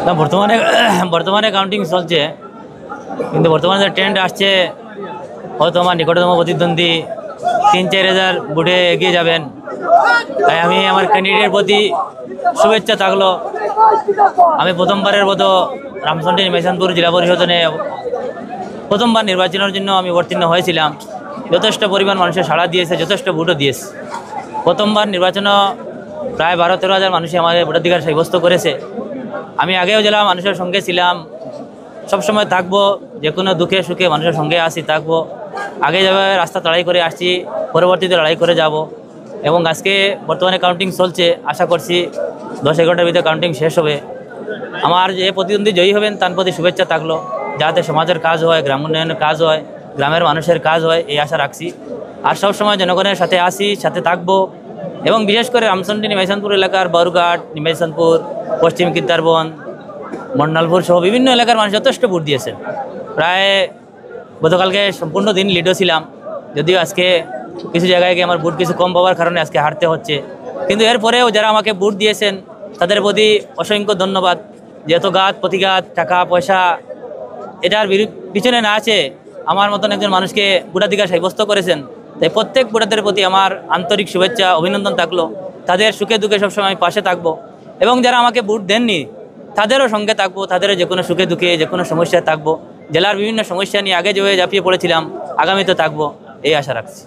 না, বর্তমানে বর্তমানে কাউন্টিং চলছে, কিন্তু বর্তমানে যে ট্রেন্ড আসছে, হয়তো আমার নিকটতম প্রতিদ্বন্দ্বী 3-4 হাজার ভোটে এগিয়ে যাবেন। তাই আমি আমার ক্যান্ডিডেটের প্রতি শুভেচ্ছা থাকলো। আমি প্রথমবারের মতো রামচন্দ্রী মেশানপুর জেলা পরিষদে প্রথমবার নির্বাচনের জন্য আমি অবতীর্ণ হয়েছিলাম। যথেষ্ট পরিমাণ মানুষের সাড়া দিয়েছে, যথেষ্ট ভোটও দিয়েছে। প্রথমবার নির্বাচনও প্রায় 12-13 হাজার মানুষই আমাদের ভোটাধিকার সাব্যস্ত করেছে। আমি আগেও জেলা মানুষের সঙ্গে ছিলাম, সবসময় থাকবো, যে কোনো দুঃখে সুখে মানুষের সঙ্গে আসি, থাকবো। আগে যেভাবে রাস্তা লড়াই করে আসছি, পরবর্তীতে লড়াই করে যাব। এবং আজকে বর্তমানে কাউন্টিং চলছে, আশা করছি 10-11টার ভিতরে কাউন্টিং শেষ হবে। আমার যে প্রতিদ্বন্দ্বী জয়ী হবেন তার প্রতি শুভেচ্ছা থাকলো, যাতে সমাজের কাজ হয়, গ্রাম উন্নয়নের কাজ হয়, গ্রামের মানুষের কাজ হয়, এই আশা রাখছি। আর সবসময় জনগণের সাথে আসি, সাথে থাকবো। এবং বিশেষ করে রামচন্দ্রী নিমেশানপুর এলাকার বারুঘাট, নিমেশানপুর, পশ্চিম কিদ্দারবন, মন্ডালপুর সহ বিভিন্ন এলাকার মানুষ যথেষ্ট ভোট দিয়েছেন। প্রায় গতকালকে সম্পূর্ণ দিন লিডও ছিলাম, যদিও আজকে কিছু জায়গায় গিয়ে আমার ভোট কিছু কম পাওয়ার কারণে আজকে হারতে হচ্ছে। কিন্তু এরপরেও যারা আমাকে ভোট দিয়েছেন তাদের প্রতি অসংখ্য ধন্যবাদ। যেহেতু ঘাত প্রতিঘাত, টাকা পয়সা এটার পিছনে না আছে, আমার মতন একজন মানুষকে ভোটাধিকার সাব্যস্ত করেছেন। তাই প্রত্যেক ভোটারদের প্রতি আমার আন্তরিক শুভেচ্ছা, অভিনন্দন থাকলো। তাদের সুখে দুঃখে সবসময় আমি পাশে থাকবো। এবং যারা আমাকে ভোট দেননি তাদেরও সঙ্গে থাকবো, তাদেরও যে কোনো সুখে দুঃখে, যে কোনো সমস্যায় থাকবো। জেলার বিভিন্ন সমস্যা নিয়ে আগে যেভাবে ঝাঁপিয়ে পড়েছিলাম, আগামীতে থাকবো, এই আশা রাখছি।